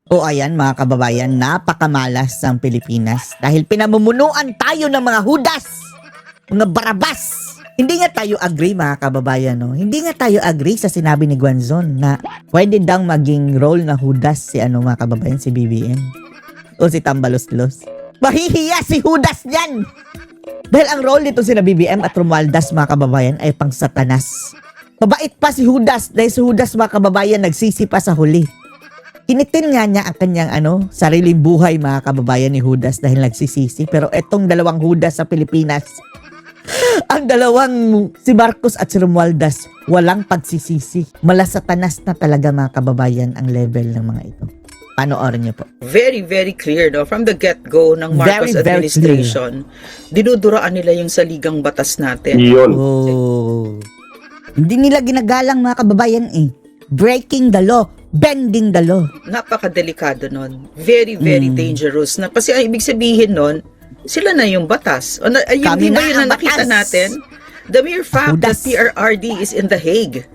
O ayan mga kababayan, napakamalas ang Pilipinas dahil pinamumunuan tayo ng mga hudas, mga barabas. Hindi nga tayo agree mga kababayan, no? Hindi nga tayo agree sa sinabi ni Guanzon na pwede daw maging role na hudas si mga kababayan, si BBM. O si Tambaloslos. Mahihiya si Judas niyan! Dahil ang role nito sina BBM at Romualdez mga kababayan ay pang satanas. Mabait pa si Judas dahil si Judas mga kababayan nagsisi pa sa huli. Initin nga niya ang kanyang sariling buhay mga kababayan ni Judas dahil nagsisisi. Pero etong dalawang Judas sa Pilipinas, ang dalawang si Marcos at si Romualdez, walang pagsisisi. Malasatanas na talaga mga kababayan ang level ng mga ito. Panoorin niyo po. Very, very clear, no? From the get-go ng Marcos Very, very administration, dinuduraan nila yung saligang batas natin. Yun. Oh. Hindi nila ginagalang mga kababayan eh. Breaking the law. Bending the law. Napakadelikado nun. Very, very dangerous. Kasi ang ibig sabihin nun, sila na yung batas. Yung Kami di ba na yun ang na nakita batas. natin? The mere fact that Judas. PRRD is in The Hague,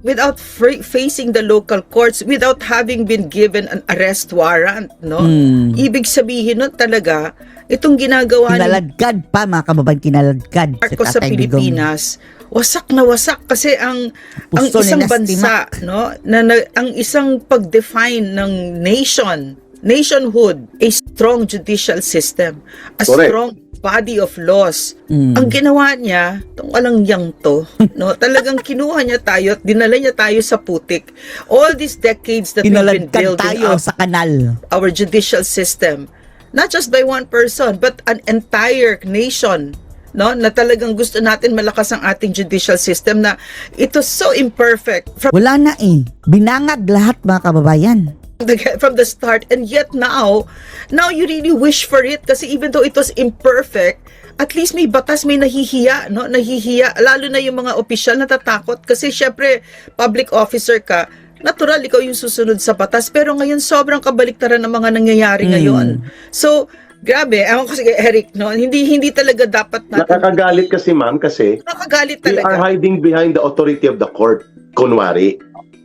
without facing the local courts, without having been given an arrest warrant, no? Ibig sabihin nun talaga, itong ginagawa ni Kinaladkad pa mga kababayan. Kinaladkad Marcos si sa Tatay Digong. Pilipinas, wasak na wasak kasi ang Puso isang ni bansa, Nastimak. no, ang isang pag-define ng nationhood, a strong judicial system, a Correct. strong body of laws. Ang ginawa niya, itong walang yang to, no, talagang kinuha niya tayo at dinala niya tayo sa putik. All these decades that we've been Kinaladkad building tayo up sa kanal. our judicial system, not just by one person, but an entire nation, no, na talagang gusto natin malakas ang ating judicial system na ito so imperfect Wala na eh. Binangag lahat mga kababayan. from the start, and yet now you really wish for it kasi even though it was imperfect, at least may batas, may nahihiya, no, nahihiya, lalo na yung mga opisyal natatakot kasi syempre public officer ka, natural ikaw yung susunod sa batas, pero ngayon sobrang kabaliktaran ng mga nangyayari ngayon. So grabe, ewan ko sige Eric, no, hindi talaga dapat natin Nakakagalit kasi ma'am kasi nakagalit they are talaga. hiding behind the authority of the court, kunwari,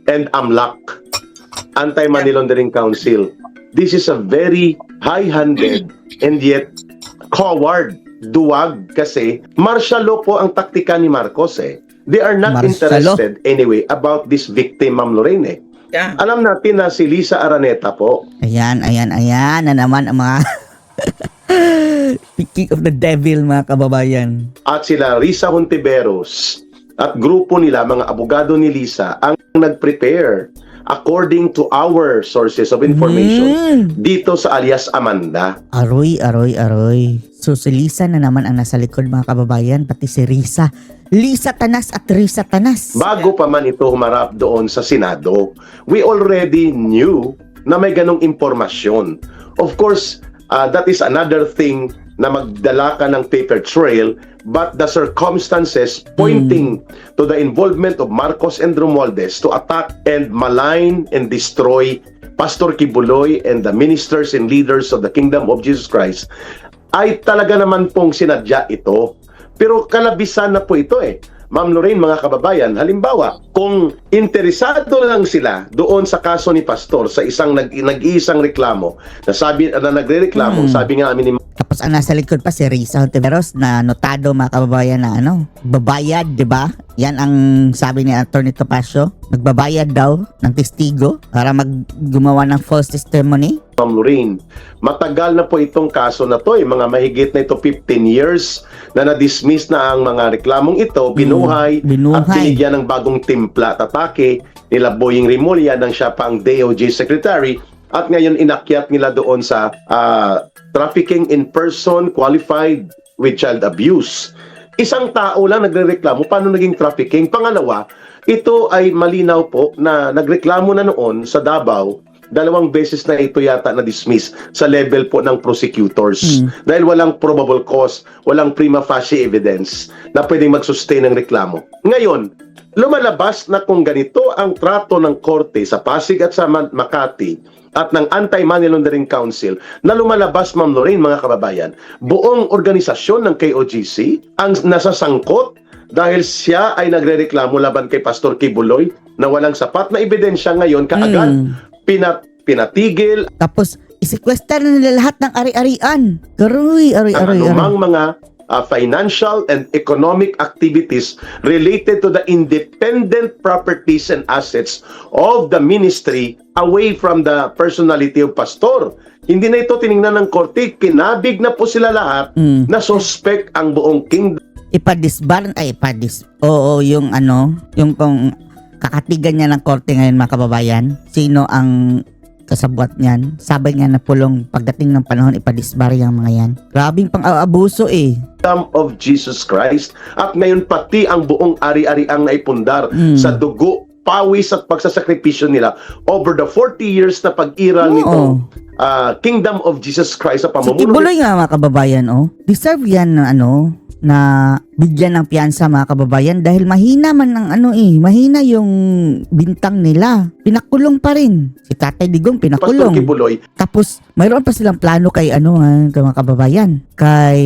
and AMLAC, Anti-Money Laundering Council. This is a very high-handed and yet coward, duwag kasi martial law po ang taktika ni Marcos eh. They are not Martial law? interested anyway about this victim, Ma'am Lorraine eh. Yeah. Alam natin na si Lisa Araneta po, Ayan na naman ang mga speaking of the devil mga kababayan. at sila Risa Hontiveros at grupo nila, mga abogado ni Lisa, ang nag-prepare according to our sources of information dito sa alias Amanda. Aroy. So si Lisa na naman ang nasa likod mga kababayan, pati si Risa. Lisa Tanas at Risa Tanas. Bago pa man ito humarap doon sa Senado, we already knew na may ganong impormasyon. Of course, that is another thing na magdala ka ng paper trail, but the circumstances pointing to the involvement of Marcos and Romualdez to attack and malign and destroy Pastor Kibuloy and the ministers and leaders of the Kingdom of Jesus Christ ay talaga naman pong sinadya ito. Pero kalabisan na po ito eh. Ma'am Lorraine, mga kababayan, halimbawa, kung interesado lang sila doon sa kaso ni Pastor sa isang nag-iisang reklamo, na nagre-reklamo, sabi nga amin ni Tapos ang nasa likod pa si Risa Hontiveros na notado mga kababayan na babayad, di ba? Yan ang sabi ni Atty. Topacio. Nagbabayad daw ng testigo para gumawa ng false testimony. Ma'am Lorraine, matagal na po itong kaso na to, mga mahigit na ito 15 years na na-dismiss na ang mga reklamong ito, binuhay at binigyan ng bagong timpla at atake nila Boying Rimulya nang siya pa ang DOJ Secretary, at ngayon inakyat nila doon sa trafficking in person qualified with child abuse. Isang tao lang nagrereklamo, paano naging trafficking? Pangalawa, ito ay malinaw po na nagreklamo na noon sa Davao, 2 beses na ito yata na-dismiss sa level po ng prosecutors. Dahil walang probable cause, walang prima facie evidence na pwedeng mag-sustain ng reklamo. Ngayon, lumalabas na kung ganito ang trato ng korte sa Pasig at sa Makati at ng Anti-Money Laundering Council na lumalabas, Ma'am Lorraine, mga kababayan, buong organisasyon ng KOGC ang nasasangkot dahil siya ay nagrereklamo laban kay Pastor Kibuloy na walang sapat na ebidensya. Ngayon kaagad pinatigil Tapos, isikwester na nila lahat ng ari-arian. Garoy, ang ari-ari. anumang mga financial and economic activities related to the independent properties and assets of the ministry away from the personality of pastor. Hindi na ito tiningnan ng korte, kinabig na po sila lahat na suspect ang buong kingdom. Oo, yung yung kung kakatigan niya ng korte ngayon mga kababayan, sino ang kasabwat niyan? Sabay nga na pulong pagdating ng panahon ipadisbar yung mga yan. Grabing pang-aabuso eh. Of Jesus Christ, at ngayon pati ang buong ari-ariang naipundar sa dugo, pawis at pagsasakripisyo nila over the 40 years na pag-iral nitong Kingdom of Jesus Christ sa Si pamumuno. Kibuloy nga mga kababayan, deserve yan na na bigyan ng piyansa mga kababayan dahil mahina man ang mahina yung bintang nila. Pinakulong pa rin. Si Tatay Digong Pastor pinakulong. Kibuloy, Tapos mayroon pa silang plano kay mga kababayan, kay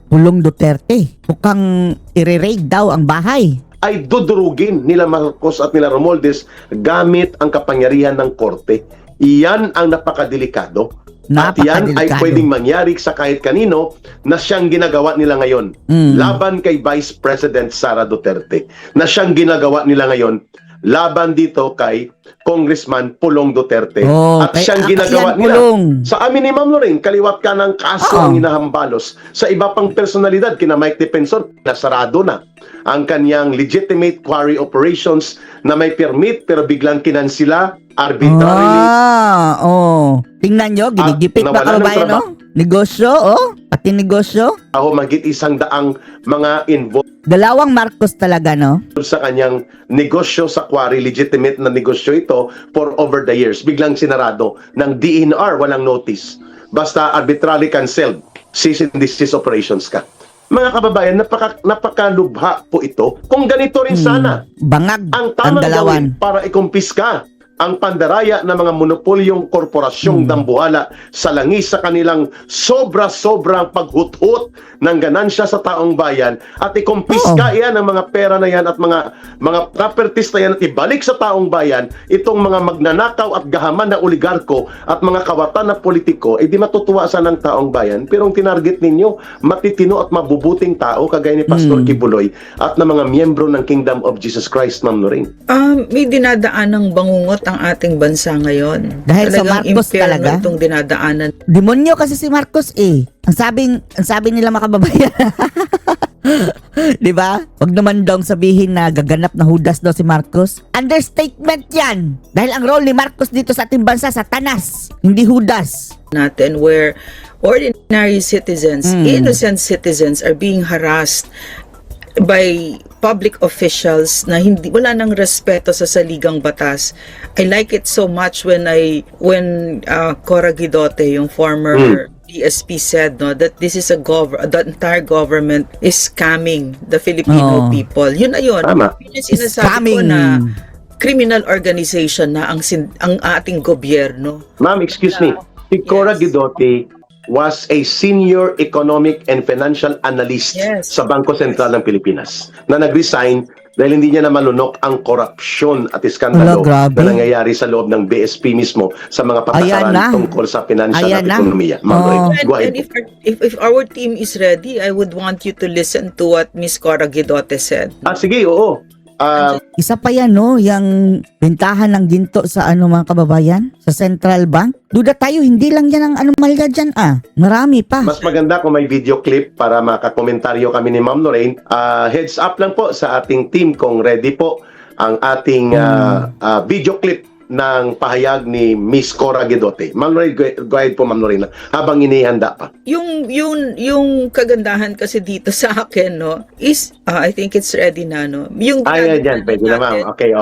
Pulong Duterte. Mukhang i-raid daw ang bahay. ay dudurugin nila Marcos at nila Romualdez gamit ang kapangyarihan ng korte. Iyan ang napakadelikado. At yan ay pwedeng mangyari sa kahit kanino na siyang ginagawa nila ngayon. Laban kay Vice President Sara Duterte. Na siyang ginagawa nila ngayon laban dito kay Congressman Pulong Duterte. At siyang ginagawa nila sa amin ni Ma'am Lorraine, kaliwat ka ng kaso ang hinahambalos. Sa iba pang personalidad, kina Mike Defensor, nasarado na ang kanyang legitimate quarry operations na may permit pero biglang kinansila arbitrarily. Tingnan nyo, ginigipit pa kababayan, negosyo, pati negosyo. Ako magit 100 mga involved Dalawang Marcos talaga, sa kanyang negosyo sa quarry, legitimate na negosyo ito for over the years. Biglang sinarado ng DNR, walang notice. Basta arbitrarily canceled, cease and desist operations ka. Mga kababayan, napakalubha po ito. Kung ganito rin sana, bangag ang ang tamang dalawan. gawin para ikumpiska ang pandaraya ng mga monopolyong korporasyong dambuhala sa langis sa kanilang sobra-sobrang paghuthut ng ganansya sa taong bayan at ikumpiska yan ang mga pera na yan at mga properties na yan at ibalik sa taong bayan itong mga magnanakaw at gahaman na oligarko at mga kawatan na politiko, di matutuwa sa ng taong bayan. Pero ang tinarget ninyo, matitino at mabubuting tao kagaya ni Pastor Kibuloy at ng mga miyembro ng Kingdom of Jesus Christ, Ma'am Lorraine. May dinadaan ng bangungot ang ating bansa ngayon. Dahil sa Talagang Marcos impyerno talaga? itong dinadaanan. Demonyo kasi si Marcos Ang sabi nila mga kababayan. 'Di ba? Wag naman daw sabihin na gaganap na Judas daw si Marcos. Understatement 'yan. Dahil ang role ni Marcos dito sa ating bansa Satanas, hindi Judas. Natin where ordinary citizens, innocent citizens are being harassed by public officials na wala nang respeto sa saligang batas. I like it so much when Cora Guidote, yung former DSP, said that this is the entire government is scamming the Filipino people. Yun na yun. Tama. Yun yung sinasabi ko na criminal organization na ang ating gobyerno. Ma'am, excuse me. Si Cora Guidote was a senior economic and financial analyst sa Bangko Sentral ng Pilipinas na nag-resign dahil hindi niya na malunok ang korupsyon at iskandalo na nangyayari sa loob ng BSP mismo sa mga patakaran tungkol sa financial at ekonomiya. And if our team is ready, I would want you to listen to what Miss Cora Guidote said. Sige, oo. Isa pa yan, yung bentahan ng ginto sa mga kababayan, sa Central Bank. Duda tayo, hindi lang yan ang anomalya dyan, Marami pa. Mas maganda kung may video clip para makakomentaryo kami ni Ma'am Lorraine. Heads up lang po sa ating team kung ready po ang ating video clip ng pahayag ni Miss Cora Guidote. Ma'am Lorraine, go ahead po Ma'am Lorraine, habang inihanda pa. Yung kagandahan kasi dito sa akin, is, I think it's ready na, Yung Ayan, pwede na ma'am. Okay,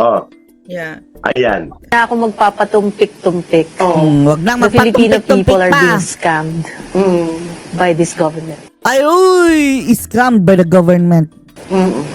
Yeah. Ayan. Na ako magpapatumpik-tumpik. Wag na The Filipino magpatumpik-tumpik people are pa. being scammed by this government. Ay, scammed by the government.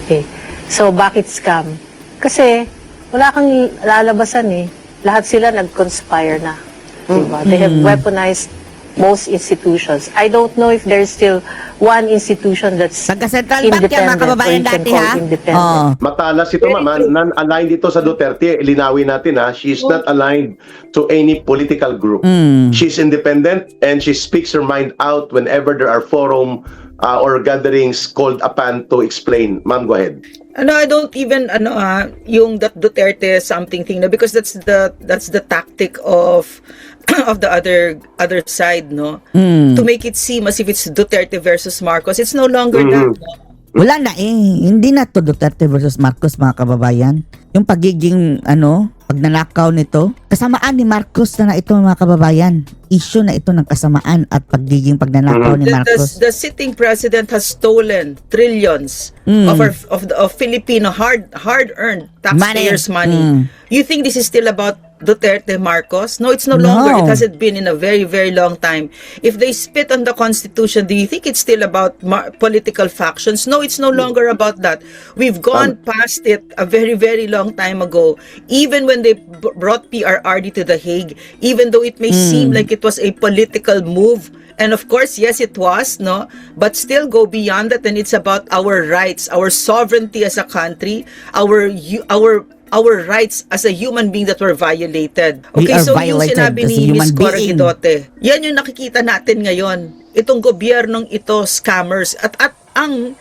Okay. So, bakit scam? Kasi, wala kang lalabasan Lahat sila nag-conspire na. Diba? They have weaponized most institutions. I don't know if there's still one institution that's Taga Central Bank yan, mga independent or kababayan you can dati, call ha? independent. Oo. Matalas ito, ma'am. Non-aligned dito sa Duterte. Linawin natin, ha? She's not aligned to any political group. She's independent and she speaks her mind out whenever there are forum or gatherings called upon to explain. Ma'am, go ahead. I don't even yung that Duterte something thing, no, because that's the tactic of of the other side, no, to make it seem as if it's Duterte versus Marcos. It's no longer that. No? Wala na eh. Hindi na to Duterte versus Marcos, mga kababayan. Yung pagiging, pagnanakaw nito, kasamaan ni Marcos na ito, mga kababayan. Issue na ito ng kasamaan at pagiging pagnanakaw ni Marcos. The sitting president has stolen trillions of Filipino hard-earned taxpayers' money. You think this is still about Duterte Marcos? No, it's no longer. It hasn't been in a very, very long time. If they spit on the Constitution, do you think it's still about political factions? No, it's no longer about that. We've gone past it a very, very long time ago. Even when they brought PRRD to The Hague, even though it may seem like it was a political move, and of course, yes, it was, no, but still go beyond that, and it's about our rights, our sovereignty as a country, our rights as a human being that were violated. We Okay, are so yung violated sinabi as a ni human Ms. Cora being. Guidote, yan yung nakikita natin ngayon. Itong gobyernong ito, scammers. At ang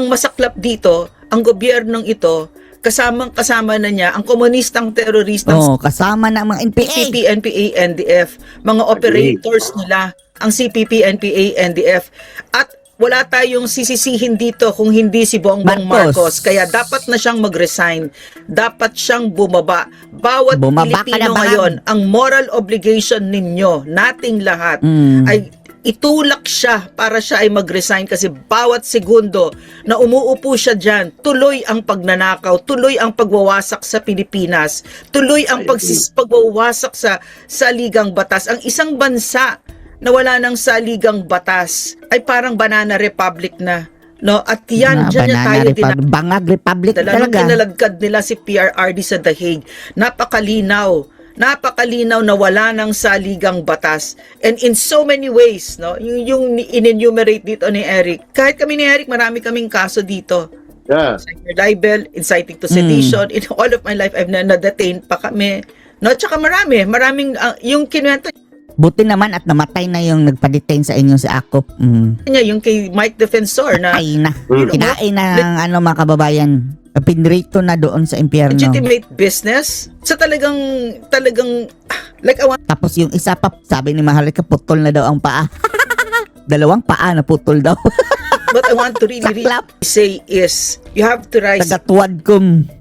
masaklap dito, ang gobyernong ito, kasama na niya ang komunistang teroristang Kasama na ang mga NPA. CPP, NPA, NDF, mga operators nila, ang CPP, NPA, NDF. At wala tayong sisisihin dito kung hindi si Bongbong Marcos. Kaya dapat na siyang mag-resign. Dapat siyang bumaba. Bawat Bumaba ka na Pilipino ba? ngayon, ang moral obligation ninyo, nating lahat, ay itulak siya para siya ay mag-resign kasi bawat segundo na umuupo siya dyan, tuloy ang pagnanakaw, tuloy ang pagwawasak sa Pilipinas, tuloy ang pagwawasak sa saligang batas. Ang isang bansa na wala ng saligang batas ay parang banana republic na, no? At yan, dyan na tayo Bangag Republic nung talaga. kinaladkad nila si PRRD sa The Hague. Napakalinaw na wala ng saligang batas. And in so many ways, no, yung in-enumerate dito ni Eric, kahit kami ni Eric, marami kaming kaso dito. Yeah. Libel, inciting to sedition. In all of my life, I've na-detain pa kami. No, tsaka maraming, yung kinuwento Buti naman at namatay na yung nagpa-detain sa inyo si Akop. niya, yung kay Mike Defensor na Patay na. Kinain na ng mga kababayan. Pinrito na doon sa impyerno. legitimate business. So talagang, like, Tapos yung isa pa, sabi ni Maharlika, putol na daw ang paa. Dalawang paa na putol daw. what I want to really Saklap. say is, you have to rise Tagatuwad kong.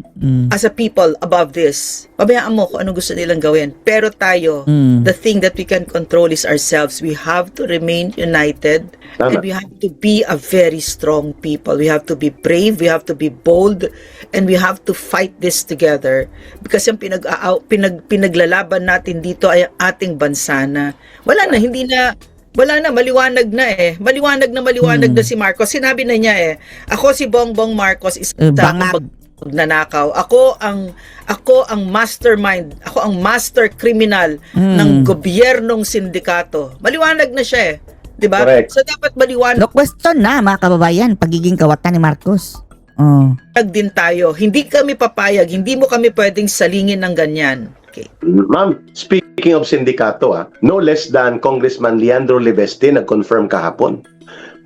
as a people above this. Pabayaan mo kung anong gusto nilang gawin. Pero tayo, the thing that we can control is ourselves. We have to remain united. Tama. And we have to be a very strong people. We have to be brave, we have to be bold, and we have to fight this together. Because yung pinaglalaban natin dito ay ang ating bansa na wala na, maliwanag na eh. Maliwanag na si Marcos. Sinabi na niya ako si Bongbong Marcos is Bangag. magnanakaw. Ako ang mastermind, ako ang master criminal ng gobyernong sindikato. Maliwanag na siya 'di ba? Correct. So dapat maliwanag No question na mga kababayan, pagiging kawatan ni Marcos. din tayo. Hindi kami papayag, hindi mo kami pwedeng salingin ng ganyan. Okay. Ma'am, speaking of sindikato, no less than Congressman Leandro Libeste nag-confirm kahapon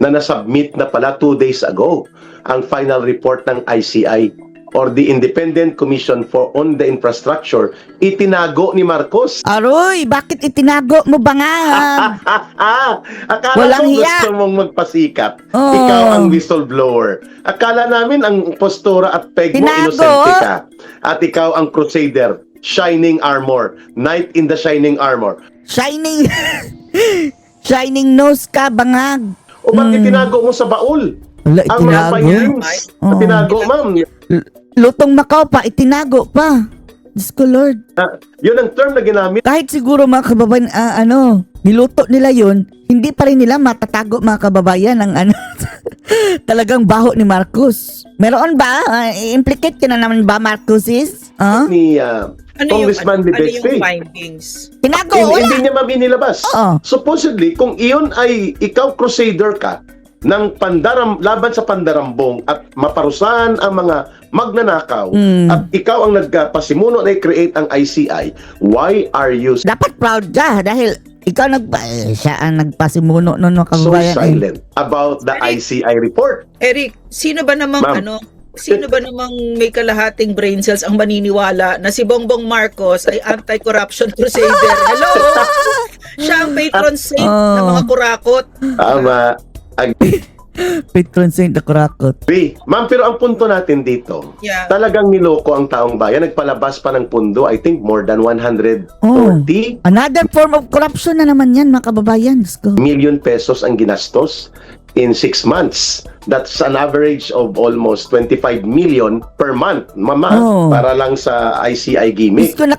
na nasubmit na pala 2 days ago ang final report ng ICI or the Independent Commission on the Infrastructure. Itinago ni Marcos. Aroy, bakit itinago mo ba nga? Akala Walang mo hiya. gusto mong magpasikat. Oo. Ikaw ang whistleblower. Akala namin ang postura at peg mo Tinago. inosente ka. At ikaw ang crusader. Shining armor. Knight in the shining armor. Shining Shining nose ka, bangag. O bakit tinago mo sa baul? Wala, Ang mga itinago. filings na tinago, ma'am. Lutong Macau pa, itinago pa. Diyos ko, Lord. Yun ang term na ginamit. Kahit siguro mga kababayan, niluto nila yun, hindi pa rin nila matatago mga kababayan ang talagang baho ni Marcos. Meron ba? Implicate ka na naman ba, Marcos is? Ni Congressman ano Libeste. yung findings? Tinago, Hindi, wala. hindi niya ma'am inilabas. Oo. Supposedly, kung iyon ay ikaw crusader ka ng laban sa pandarambong at maparusahan ang mga magnanakaw at ikaw ang nagpasimuno na i-create ang ICI, why are you Dapat proud ka dahil ikaw siya ang nagpasimuno noon mga so kababayan. silent about the ICI report? Eric, sino ba namang Ma'am. sino ba namang may kalahating brain cells ang maniniwala na si Bongbong Marcos ay anti-corruption crusader? Hello? Siya ang patron saint ng mga kurakot. Tama. Patron Saint na kurakot. Ma'am, pero ang punto natin dito, Yeah. talagang niloko ang taong bayan. Nagpalabas pa ng pundo, I think more than 140 Another form of corruption na naman yan mga kababayan. Let's go. million pesos ang ginastos in 6 months. That's an average of almost 25 million per month, mama, Oh. para lang sa ICI gimmick. Gusto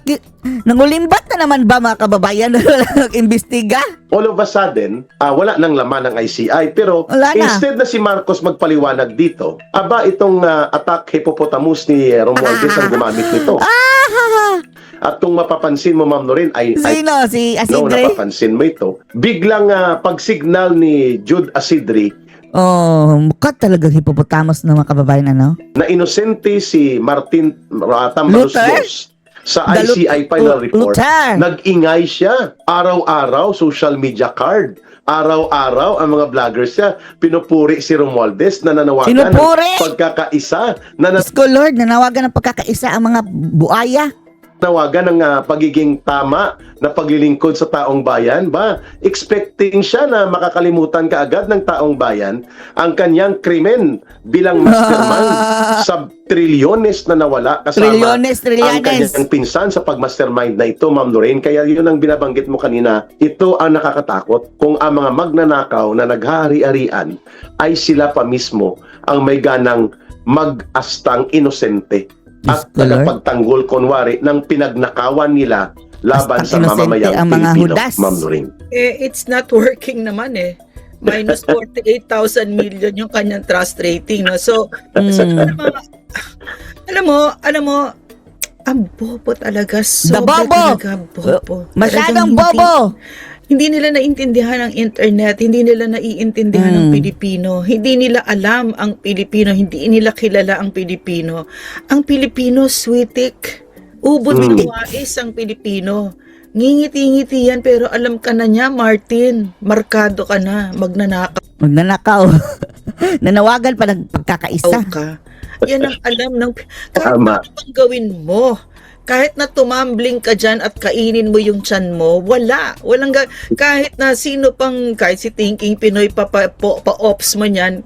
nangulimbat na naman ba mga kababayan na nag-imbestiga? All of a sudden, wala nang laman ng ICI. Pero Wala na. instead na si Marcos magpaliwanag dito, itong attack hippopotamus ni Romualdez ang gumamit nito. At kung mapapansin mo, Ma'am Noreen, Sino? Si no, Asidre? napapansin mo ito. Biglang pag-signal ni Jude Asidri Oh, mukha talagang hippopotamus na mga kababayan, ano? na inosente si Martin Tambaluslos sa ICI final report. Luther. Nag-ingay siya. Araw-araw, social media card. Araw-araw, ang mga vloggers niya, pinupuri si Romualdez na nanawagan Pinupuri? ng pagkakaisa, Diyos ko, Lord, nanawagan ng pagkakaisa ang mga buaya. nanawagan ng pagiging tama na paglilingkod sa taong bayan. Expecting siya na makakalimutan kaagad ng taong bayan ang kanyang krimen bilang mastermind sa trilyones na nawala kasama Trilyones. ang kanyang pinsan sa pagmastermind na ito, Ma'am Lorraine. Kaya yun ang binabanggit mo kanina, ito ang nakakatakot kung ang mga magnanakaw na naghahari-arian ay sila pa mismo ang may ganang mag-astang inosente at Diyos ko, Lord. tagapagtanggol kunwari ng pinagnakawan nila laban sa Basta mamamayang inosente ang mga Pilipino, hudas. Ma'am Lorraine. It's not working naman eh. Minus 48,000 million yung kanyang trust rating. No? So alam mo, ang bobo talaga. Sobra bobo! talaga bobo. Masyadong Talagang bobo! Hindi nila naintindihan ang internet, hindi nila naiintindihan ang Pilipino, hindi nila alam ang Pilipino, hindi nila kilala ang Pilipino. Ang Pilipino, sweetik, ubod wais ang Pilipino. Ngingiti-ngiti yan, pero alam ka na niya, Martin, markado ka na, magnanakaw Magnanakaw. Nanawagan pa ng pagkakaisa. ka. Yan ang alam ng... Kahit Tama. ano pang gawin mo, kahit na tumambling ka dyan at kainin mo yung tiyan mo, kahit na sino pang, kahit si Thinking Pinoy pa-ops mo niyan,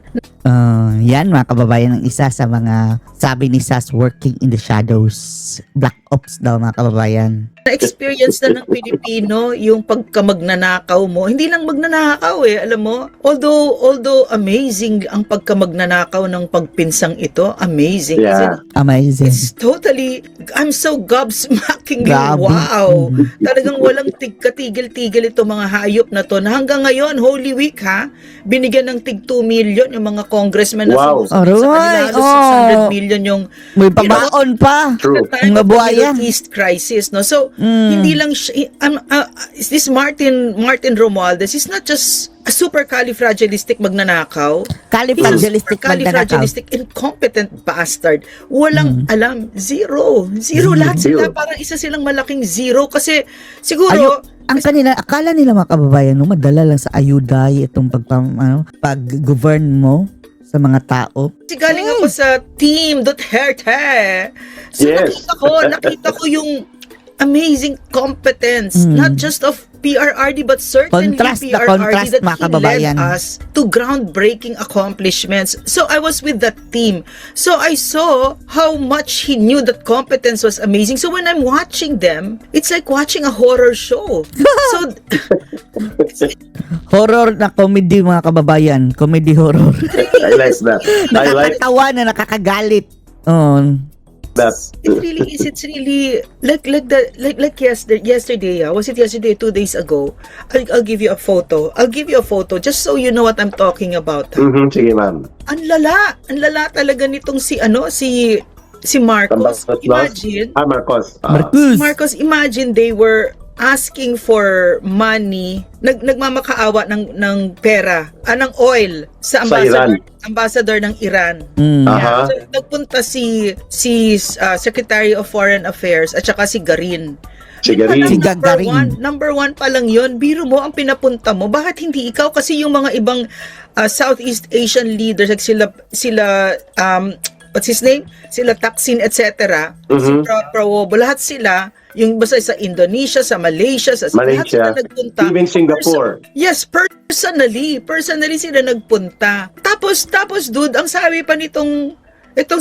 Yan mga kababayan, ang isa sa mga sabi ni Sas, working in the shadows. Black ops daw mga kababayan. na-experience na ng Pilipino yung pagkamagnanakaw mo. Hindi lang magnanakaw alam mo. Although amazing ang pagkamagnanakaw ng pagpinsang ito, amazing. Yeah. Amazing. It's totally, I'm so gobsmacking. Grabe. Wow. Talagang walang katigil-tigil ito mga hayop na to. Na hanggang ngayon, Holy Week binigyan ng tig 2 million yung mga congressmen na Wow. sumusunod sa kanila. Aroy, Halos 600 million yung May pamaon pa. True. the time Mga of the buhaya. Middle East crisis, no? So, hindi lang this Martin Romualdez is not just a supercalifragilistic magnanakaw. Califragilistic magnanakaw. Califragilistic incompetent bastard. Walang alam. Zero lahat sila. Parang isa silang malaking zero kasi siguro Akala nila mga kababayan, no, madala lang sa ayuday itong pag-govern mo sa mga tao. kasi galing ako sa Team Duterte. So Yes. nakita ko yung amazing competence, not just of PRRD but certainly Contrast na PRRD contrast, that mga he kababayan. led us to groundbreaking accomplishments. So I was with that team. So I saw how much he knew that competence was amazing. So when I'm watching them, it's like watching a horror show. So Horror na comedy mga kababayan. Comedy horror. I like that. I like Nakakatawa na nakakagalit. Oh. that. it's really like yesterday. Was it yesterday? 2 days ago? I'll give you a photo. Just so you know what I'm talking about. Sige, ma'am. Ang lala talaga nitong si si Marcos, Marcos. imagine, Marcos. Marcos, imagine they were asking for money, nagmamakaawa ng pera, ng oil sa Iran. ambassador ng Iran. Aha. So, nagpunta si Secretary of Foreign Affairs at saka si Garin. Si Garin. Si Gagarin. Number one pa lang yun. Biro mo ang pinapunta mo. Bakit hindi ikaw? Kasi yung mga ibang Southeast Asian leaders, like sila what's his name? Sila Taksin, etc. Si Prabowo, lahat sila, yung basta sa Indonesia, sa Malaysia, lahat sila nagpunta. Even Singapore. Yes, personally sila nagpunta. Tapos dude, ang sabi pa itong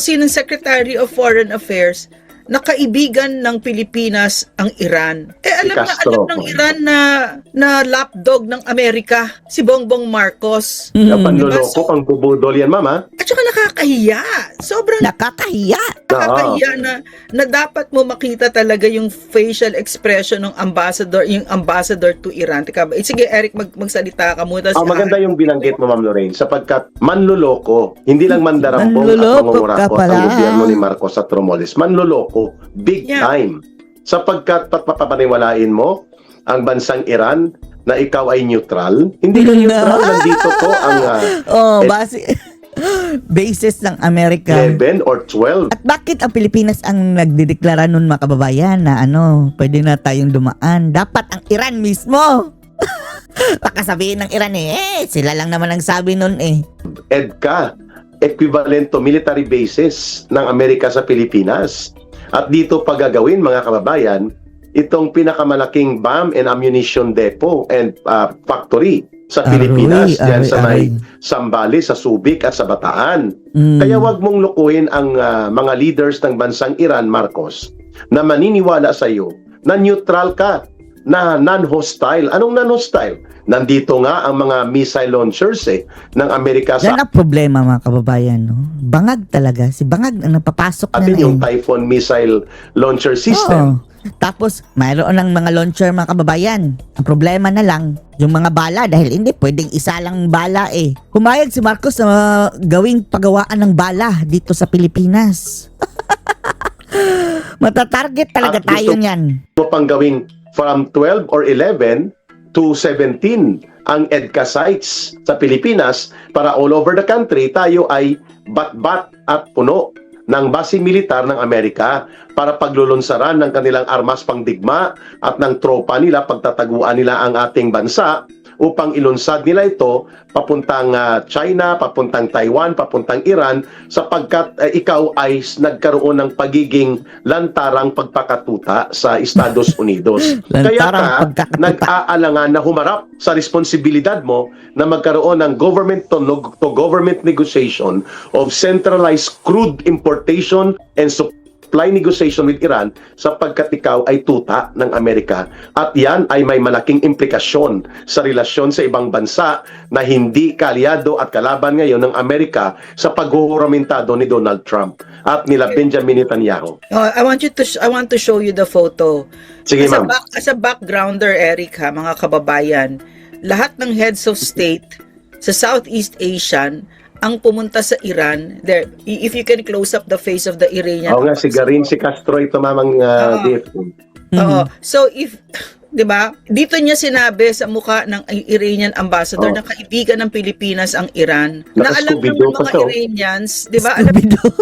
sinong Secretary of Foreign Affairs, na kaibigan ng Pilipinas ang Iran. Alam ng Iran na lapdog ng Amerika, si Bongbong Marcos. Panloloko, So, pang bubudol yan, mama. at saka nakakahiya. Sobrang Nakakahiya. nakakahiya na dapat mo makita talaga yung facial expression ng yung ambassador to Iran. Teka, sige Eric, magsalita ka muna. Maganda yung binanggit mo, Ma'am Lorraine, sapagkat manloloko, hindi lang mandarambong at Manloloko ka mangungurakot pala. ang gobyerno ni Marcos at Romualdez. Manloloko, big Yeah. time. Sapagkat papapaniwalain mo ang bansang Iran na ikaw ay neutral. Hindi ka neutral, nandito po ang Base basis ng Amerika. 11 or 12. At bakit ang Pilipinas ang nagdideklara nun, mga kababayan, na pwede na tayong dumaan? Dapat ang Iran mismo. Baka sabihin ng Iran sila lang naman ang sabi nun EDCA, equivalent to military bases ng Amerika sa Pilipinas. At dito pagagawin, mga kababayan, itong pinakamalaking bomb and ammunition depot and factory sa Pilipinas, diyan sa may Sambales, sa Subic at sa Bataan. Kaya wag mong lukuhin ang mga leaders ng bansang Iran, Marcos, na maniniwala sa iyo na neutral ka, na non-hostile. Anong non-hostile? Nandito nga ang mga missile launchers ng Amerika sa Yan ang problema, mga kababayan. No? Bangag talaga. Si Bangag ang napapasok atin, na yung Typhoon missile launcher system. Tapos, mayroon ng mga launcher, mga kababayan. Ang problema na lang, yung mga bala, dahil hindi pwedeng isa lang bala Humayag si Marcos na gawing pagawaan ng bala dito sa Pilipinas. Matatarget talaga At tayo gusto niyan. Mo pang gawing from 12 or 11 to 17 ang EDCA sites sa Pilipinas para all over the country tayo ay bat-bat at puno ng base militar ng Amerika para paglulunsaran ng kanilang armas pangdigma at ng tropa nila, pagtataguan nila ang ating bansa upang ilunsad nila ito papuntang China, papuntang Taiwan, papuntang Iran, sapagkat ikaw ay nagkaroon ng pagiging lantarang pagpakatuta sa Estados Unidos. Kaya Lantarang ka pagkakatuta. nag-aalangan na humarap sa responsibilidad mo na magkaroon ng government to government negotiation of centralized crude importation and supply negotiation with Iran, sapagkat ikaw ay tuta ng Amerika. At yan ay may malaking implikasyon sa relasyon sa ibang bansa na hindi kaaliado at kalaban ngayon ng Amerika sa paghuhuramentado ni Donald Trump at nila Benjamin Netanyahu. I want to show you the photo. Sige, ma'am. As a backgrounder, Eric, mga kababayan, lahat ng heads of state sa Southeast Asian ang pumunta sa Iran. There, if you can close up the face of the Iranian. Oo nga, si Garin, si Castro, ito mamang DFO. Oo. So if 'di ba? Dito niya sinabi sa mukha ng Iranian ambassador na kaibigan ng Pilipinas ang Iran. Na alam ng Naka-Scooby-Doo pa mga siya, Iranians, 'di ba? Alam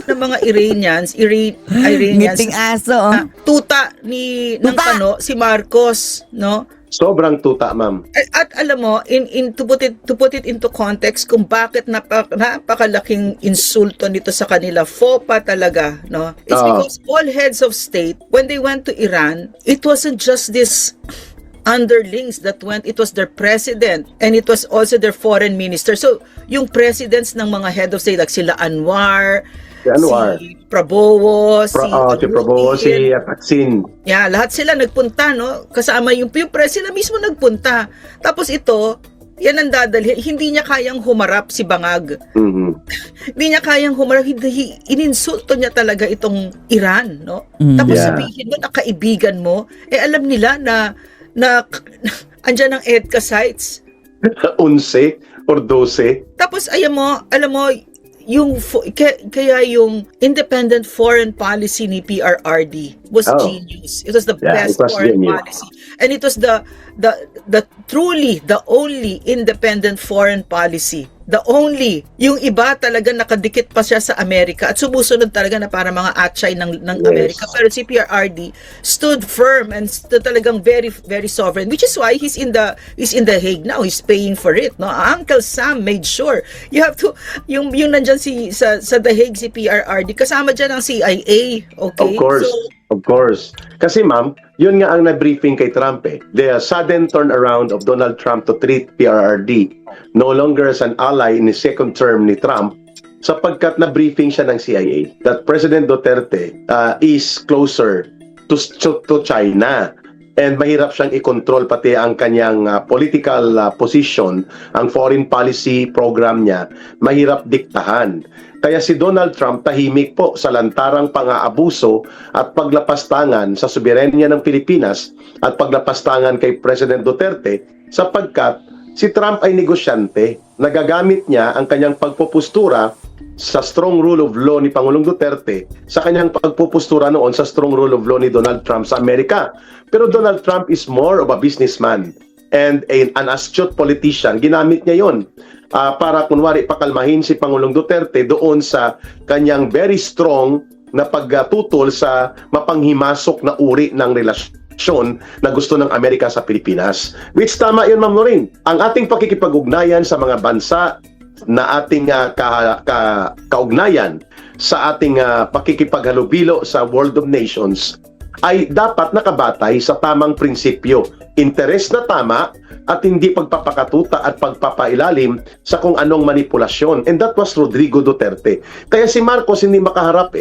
ng mga Iranians, Iranians Ngiting aso. na tuta ng si Marcos, no? Sobrang tuta, ma'am. At alam mo, to put it into context kung bakit napakalaking insulto nito sa kanila, faux pas talaga, no? It's because all heads of state, when they went to Iran, it wasn't just this underlings that went, it was their president and it was also their foreign minister. So, yung presidents ng mga head of state, like sila Anwar, si Prabowo, si Prabowo, si Taksin. Yeah, lahat sila nagpunta, no? Kasama yung sila mismo nagpunta. Tapos ito, yan ang dadalhin. Hindi niya kayang humarap si Bangag. Mm-hmm. Hindi niya kayang humarap. Ininsulto niya talaga itong Iran, no? Tapos sabihin mo na kaibigan mo, alam nila na andyan ang EDCA sites. 11 or 12. Tapos alam mo, kaya yung independent foreign policy ni PRRD was Oh. genius. It was the Yeah, best it was foreign genius. policy. And it was the truly the only independent foreign policy. The only. Yung iba talaga nakadikit pa siya sa Amerika at sumusunod talaga na para mga atsay ng Yes. Amerika. Pero si PRRD stood firm and stood talagang very very sovereign, which is why he's in the Hague now. He's paying for it, no? Uncle Sam made sure you have to yung nandiyan sa The Hague si PRRD, kasama diyan ang CIA, okay? Of course. Kasi ma'am, yun nga ang na-briefing kay Trump eh. The sudden turnaround of Donald Trump to treat PRRD no longer as an ally in his second term ni Trump, sapagkat na-briefing siya ng CIA that President Duterte is closer to China. And mahirap siyang i-control pati ang kanyang political position, ang foreign policy program niya, mahirap diktahan. Kaya si Donald Trump tahimik po sa lantarang pang-aabuso at paglapastangan sa soberenya ng Pilipinas at paglapastangan kay President Duterte sapagkat si Trump ay negosyante. Nagagamit niya ang kanyang pagpupustura sa strong rule of law ni Pangulong Duterte sa kanyang pagpupustura noon sa strong rule of law ni Donald Trump sa Amerika. Pero Donald Trump is more of a businessman and an astute politician. Ginamit niya yon para kunwari pakalmahin si Pangulong Duterte doon sa kanyang very strong na pagtutol sa mapanghimasok na uri ng relasyon na gusto ng Amerika sa Pilipinas. Which tama yun, Ma'am Noreen. Ang ating pakikipag-ugnayan sa mga bansa na ating kaugnayan sa ating pakikipaghalubilo sa World of Nations ay dapat nakabatay sa tamang prinsipyo. Interes na tama at hindi pagpapakatuta at pagpapailalim sa kung anong manipulasyon. And that was Rodrigo Duterte. Kaya si Marcos hindi makaharap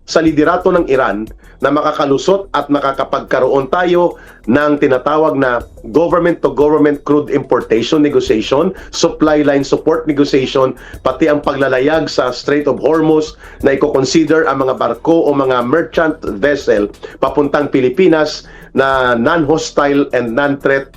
sa liderato ng Iran na makakalusot at makakapagkaroon tayo ng tinatawag na government-to-government crude importation negotiation, supply line support negotiation, pati ang paglalayag sa Strait of Hormuz na i-consider ang mga barko o mga merchant vessel papuntang Pilipinas na non-hostile and non-threat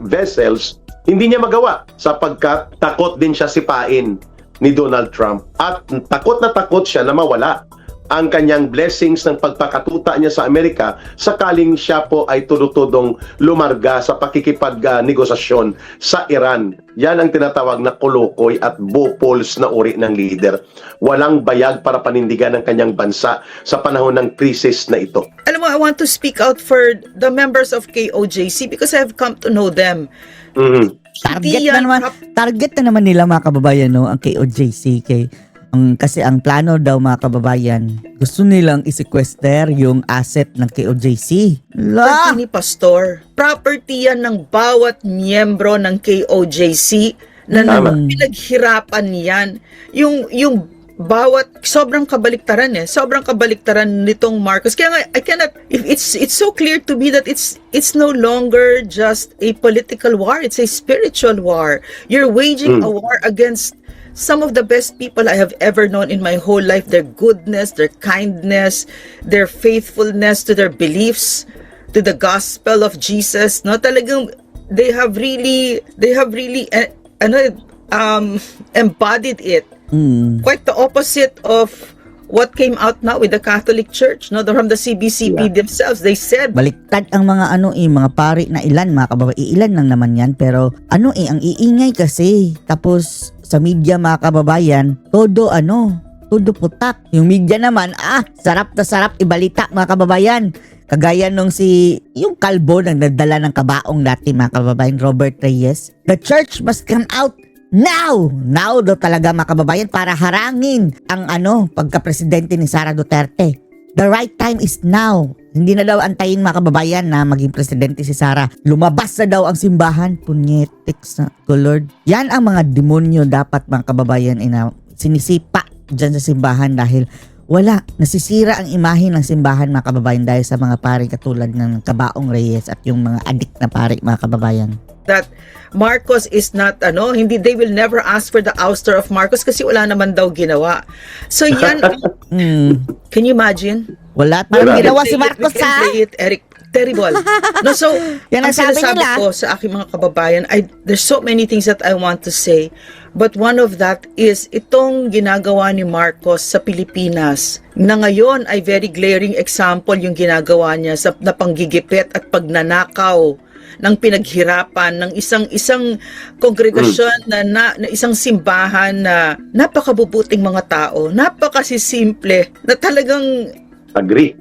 vessels, hindi niya magawa sapagkat takot din siya sipain ni Donald Trump at takot na takot siya na mawala ang kanyang blessings ng pagpakatuta niya sa Amerika sakaling siya po ay tulutudong lumarga sa pakikipag-negosasyon sa Iran. Yan ang tinatawag na kolokoy at bupols na uri ng leader. Walang bayag para panindigan ng kanyang bansa sa panahon ng krisis na ito. Alam mo, I want to speak out for the members of KOJC because I have come to know them. Mhm. Target na naman nila mga kababayan, no, ang KOJC kasi ang plano daw mga kababayan, gusto nilang i-sequester yung asset ng KOJC. Property ni Pastor. Property yan ng bawat miyembro ng KOJC na pinaghirapan yan. Yung bawat, sobrang kabaliktaran sobrang kabaliktaran nitong Marcos. Kaya nga, I cannot, it's so clear to me that it's no longer just a political war, it's a spiritual war. You're waging a war against some of the best people I have ever known in my whole life. Their goodness, their kindness, their faithfulness to their beliefs, to the gospel of Jesus. No, talagang they have really embodied it. Quite the opposite of what came out now with the Catholic Church, no, from the CBCP themselves. They said baliktad ang mga mga pari na ilan mga kababayan, ilan lang naman yan, pero ang iingay kasi. Tapos sa media mga kababayan, todo putak. Yung media naman, sarap na sarap ibalita mga kababayan. Kagaya nung yung kalbo na nagdala ng kabaong dati mga kababayan, Robert Reyes. The church must come out now! Now daw talaga mga kababayan para harangin ang pagka-presidente ni Sara Duterte. The right time is now. Hindi na daw antayin mga kababayan na maging presidente si Sara. Lumabas na daw ang simbahan. Punyetics na ko Lord. Yan ang mga demonyo dapat mga kababayan sinisipa dyan sa simbahan dahil nasisira ang imahe ng simbahan mga kababayan dahil sa mga pari katulad ng Kabaong Reyes at yung mga adik na pari mga kababayan. that Marcos is not hindi, they will never ask for the ouster of Marcos kasi wala naman daw ginawa. So yan, can you imagine? Wala tayong Wala. ginawa We si can Marcos, play ha? it, Eric. Terrible. No, so, Yan ang sabi sinasabi nila. ko sa aking mga kababayan, there's so many things that I want to say. But one of that is itong ginagawa ni Marcos sa Pilipinas na ngayon ay very glaring example yung ginagawa niya sa na panggigipit at pagnanakaw ng pinaghirapan ng isang kongregasyon na isang simbahan na napakabubuting mga tao, napakasisimple, na talagang Agree.